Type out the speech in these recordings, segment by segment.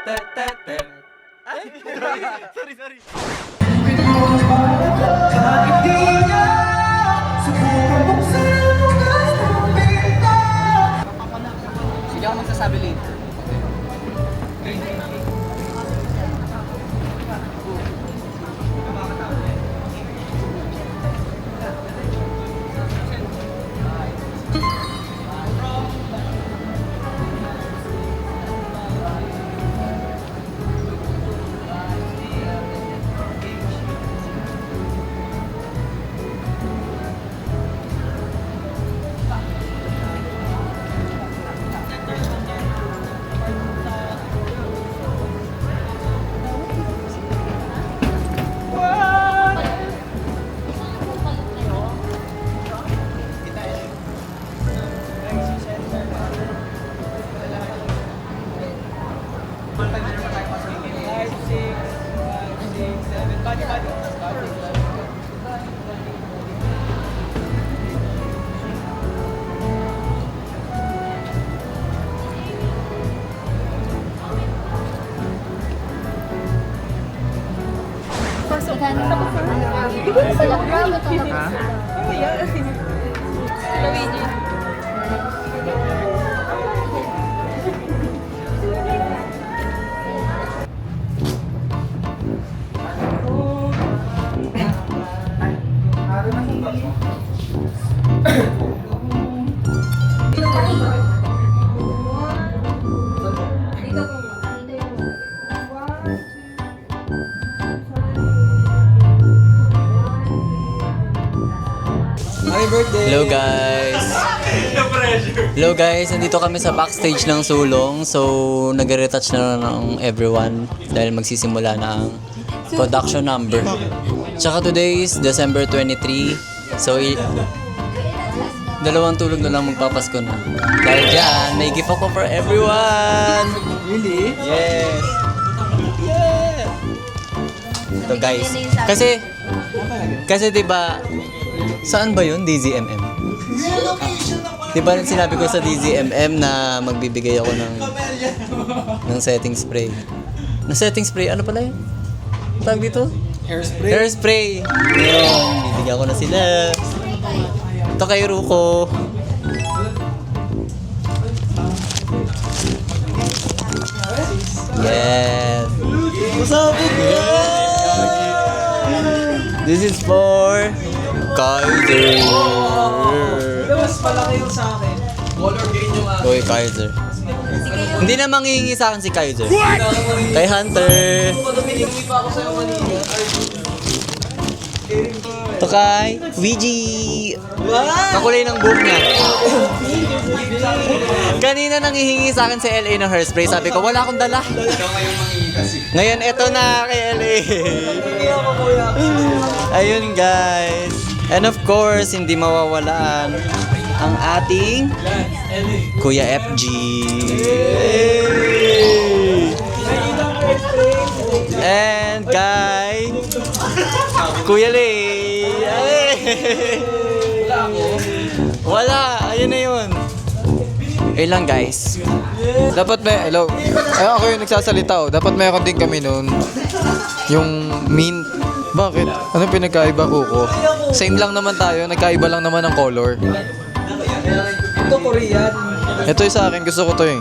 Sorry. Sige ako magsasabi later. Hello guys! Hello guys, nandito kami sa backstage ng Sulong. So, nag-retouch na ng everyone dahil magsisimula na ang production number. Tsaka today is December 23. So, dalawang tulog na lang magpapasko na. Dahil dyan, may gift ako for everyone! Really? Yes! Yeah! Ito guys. Kasi diba, saan ba yun? DZMM. Diba sinabi ko sa DZMM na magbibigay ako ng setting spray. Na setting spray? Ano pala yun? Tawag dito? Hairspray? Hairspray! Ngayon, bibigyan ko na sila. Ito kay Ruko. Yes! Masabog yan! This is for Kaiser. Mas malaki yung sa akin. Color green yung akin. Boy, Kaiser. Hindi na manghihingi sa akin si Kaiser. Kay Hunter. Humingi pa ako sa'yo kanina. Ito kay Ouija. Kakulay ng buhok niya. Kanina nanghihingi sa akin si LA ng hairspray. Sabi ko, wala akong dala. Ngayon, eto na kay LA. Ayun guys. And of course, hindi mawawalaan ang ating Kuya FG. And kay Kuya Lay. Wala. Ayun na yun. Ayun lang guys. Dapat may, hello. Ay, ako yung nagsasalita oh. Dapat mayroon din kami nun. Yung mint. Bakit? Anong pinagkaiba ko? Same lang naman tayo. Nagkaiba lang naman ang color. Ito Korean. Ito yung sa akin. Gusto ko to yung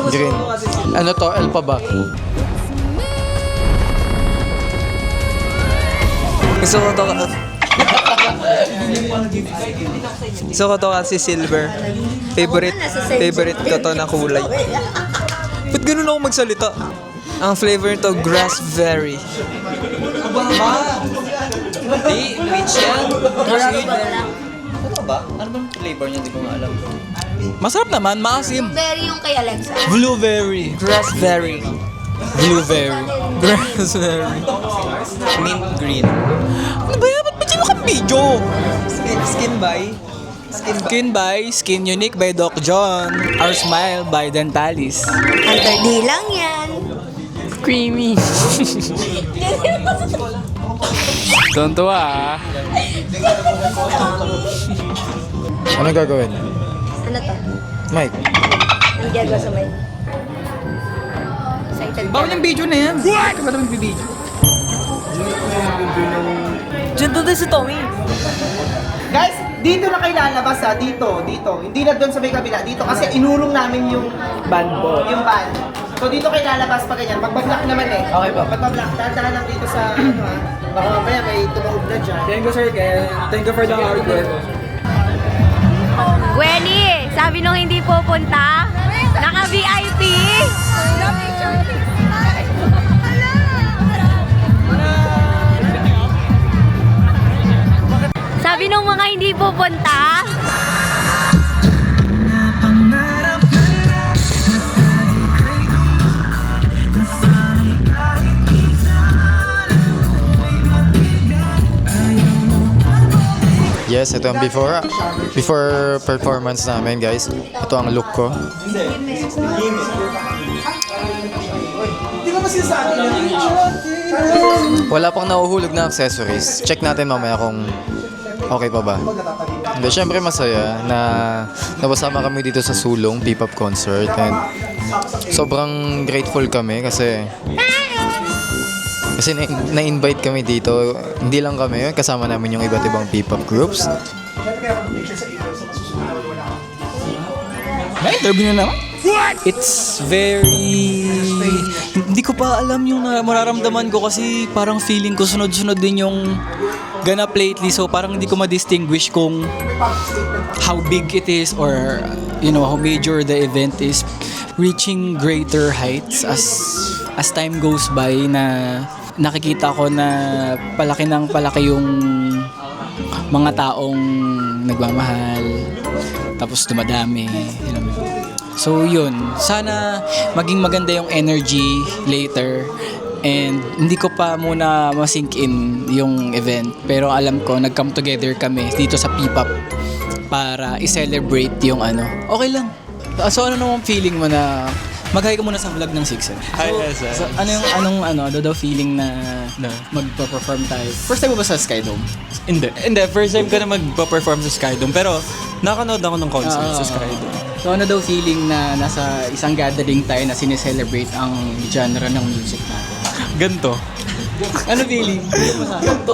green. Ano to? L pa ba? Gusto ko to Gusto ko to kasi silver. Favorite ko to na kulay. Ba't ganun ako magsalita? Ang flavor nito, grassberry. Di, peach yan. Ano ba? Ano bang flavor niya? Hindi ko nga alam. Masarap naman, maasim. Berry yung kay Alexa. Blueberry. Grassberry. Blueberry. Grassberry. Mint green. Ano ba yan? Ba't sino ka video? Skin by Skin Unique by Doc John. Our Smile by Dentalis. Hunter D lang yan. Creamy. Tuntua ah. Ano gagawin? Ano to? Mike. Ang gagawa sa may... Side content. Bawal yung video na yan. What? Ba't naman video? Diyan doon si Tommy. Guys, dito na kayo lalabas ha. Dito. Hindi na doon sa may kabila. Dito kasi inulong namin yung band. Yung band. So dito kayo lalabas pa ganyan. Magbablock naman eh. Okay po. Magbablock. Dahan lang dito sa ano ha. Baka mamaya may tumaob na dyan. Thank you sir, thank you for the hard work. Gwenny, sabi nung hindi pupunta, naka-VIP. Sabi nung mga hindi pupunta, Yes, ito ang before performance namin, guys. Ito ang look ko. Wala pang nahuhulog na accessories. Check natin mamaya kung okay pa ba. Hindi, syempre masaya na napasama kami dito sa Sulong P-pop concert and sobrang grateful kami kasi na-invite kami dito. Hindi lang kami, kasama namin yung iba't ibang P-pop groups. May interview na naman. It's very... Hindi ko pa alam yung mararamdaman ko kasi parang feeling ko sunod-sunod din yung ganap lately. So parang hindi ko ma-distinguish kung how big it is or how major the event is. Reaching greater heights as time goes by na nakikita ko na palaki ng palaki yung mga taong nagmamahal tapos dumadami. So yun, sana maging maganda yung energy later and hindi ko pa muna ma-sink in yung event pero alam ko nag-come together kami dito sa P-pop para i-celebrate yung okay lang. So ano namang feeling mo na mag-hi ka muna sa vlog ng Sixer? Hi, So ano daw feeling na magpa-perform tayo? First time mo ba sa Skydome? Hindi, first time ko na magpa-perform sa Skydome pero nakanood ako ng concert sa Skydome. So ano daw feeling na nasa isang gathering tayo na sineselebrate ang genre ng music natin? Ganto. Ano feeling? Ganto.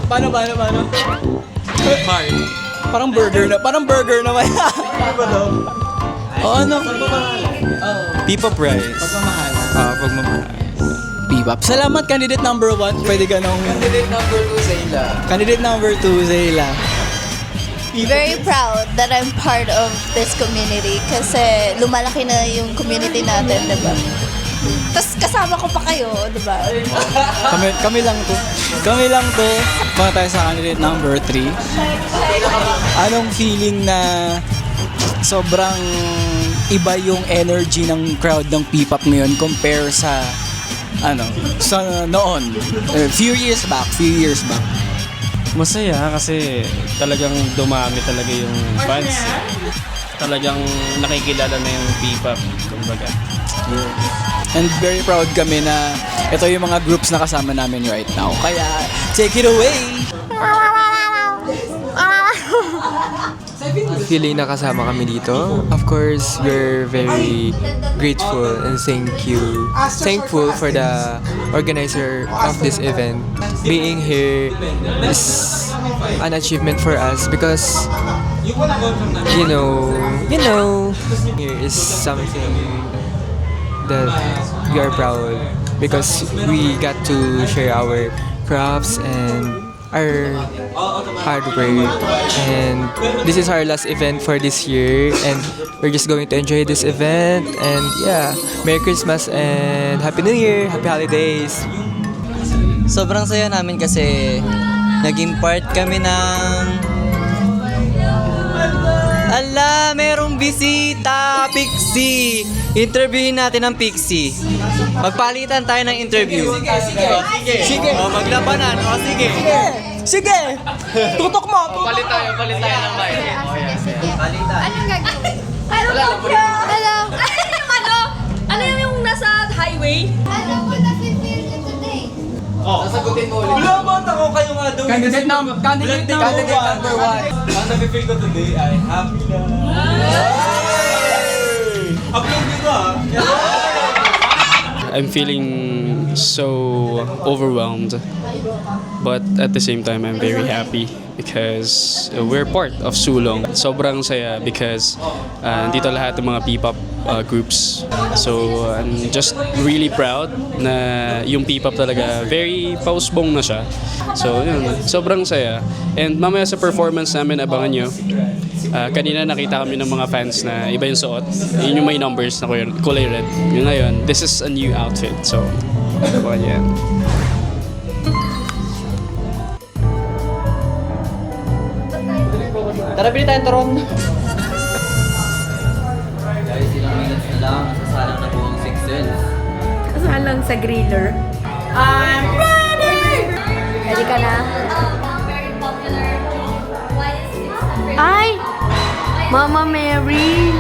Paano? Hard. Parang burger naman. Ano? P-pop rice. Pagmamahal. Pagmamahal. P-pop. Salamat, candidate number 1. Pwede ka nung... Candidate number 2 sa ila. Candidate number 2, Zayla. Very proud that I'm part of this community kasi lumalaki na yung community natin, diba? Tapos kasama ko pa kayo, diba? Kami lang to. Mga tayo sa candidate number 3. Anong feeling na sobrang iba yung energy ng crowd ng P-pop ngayon compare sa noon? Few years back. Masaya kasi talagang dumami talaga yung fans. Talagang nakikilala na yung P-pop, kumbaga. And very proud kami na ito yung mga groups na kasama namin right now. Kaya, take it away! Feeling na kasama kami dito. Of course, we're very grateful and thankful for the organizer of this event. Being here is an achievement for us because here is something that we are proud because we got to share our crafts and our hard work, and this is our last event for this year and we're just going to enjoy this event. And yeah, Merry Christmas and Happy New Year, Happy Holidays. Sobrang saya namin kasi naging part kami ng... merong bisita, Pixie! Interviewin natin ang Pixie. Magpalitan tayo ng interview. Sige. Maglabanan. Sige! Tutok mo! Palit tayo ng mic. Anong gagawin? Ano yung nasa highway? Ano mo na-feel nyo today? Sasagutin mo ulit. Candidate number 1. Ang nafe-feel ko today ay happy na. I'm feeling so overwhelmed, but at the same time, I'm very happy because we're part of Sulong. Sobrang saya because dito lahat ng mga P-pop groups. So I'm just really proud na yung P-pop talaga very pausbong na siya. So yun, sobrang saya. And mamaya sa performance namin, abangan nyo. Kanina nakita kami ng mga fans na iba yung suot. Yun yung may numbers na kulay red. Yung ngayon, this is a new outfit. So, abangan nyo yan. Tara, bili tayong turon. Guys, ilang minutes na lang. Sasalang na po ang 6 cents. Kasalang sa griller. I'm ready! Ready ka na? Ay! Mama Mary!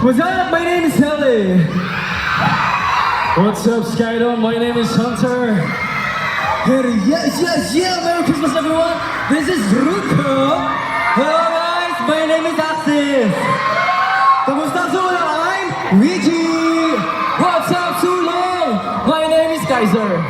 What's up? My name is Heli. What's up, Skydome? My name is Hunter. Yes, Merry Christmas, everyone. This is Ruko. Hello, guys. My name is Axis. Kamusta Sulong? I'm Luigi. What's up, Sulong? My name is Kaiser.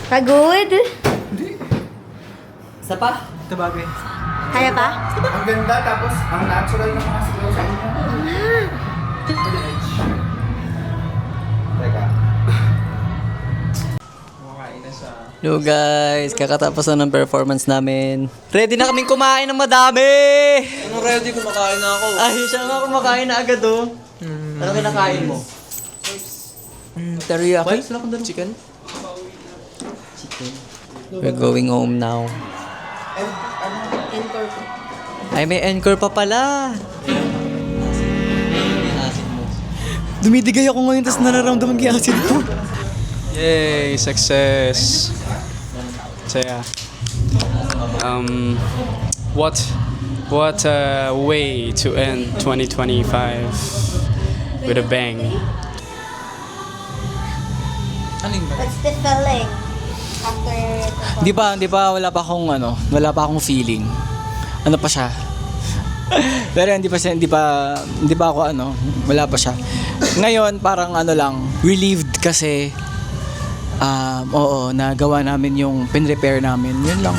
Pagod? Isa pa? Tabagay. Kaya pa? Ang ganda, tapos ang natural ng mga sigaw sa inyo. Teka. Hello guys, kakatapos na ng performance namin. Ready na kaming kumain ng madami! Ano ready? Kumakain na ako. Ay, siya nga kumakain na agad oh. Ano kinakain mo? Teriyaki? Chicken? We're going home now. Ay, may encore pa pala. Dumidigay ako ngayon tapos nararamdaman kay acid ko. Yay! Success! Saya. What a way to end 2025 with a bang. What's the feeling after Hindi pa, wala pa akong feeling. Ano pa siya? Pero hindi pa ako wala pa siya. Ngayon, parang relieved kasi, oo, nagawa namin yung pin-repair namin. Yun lang.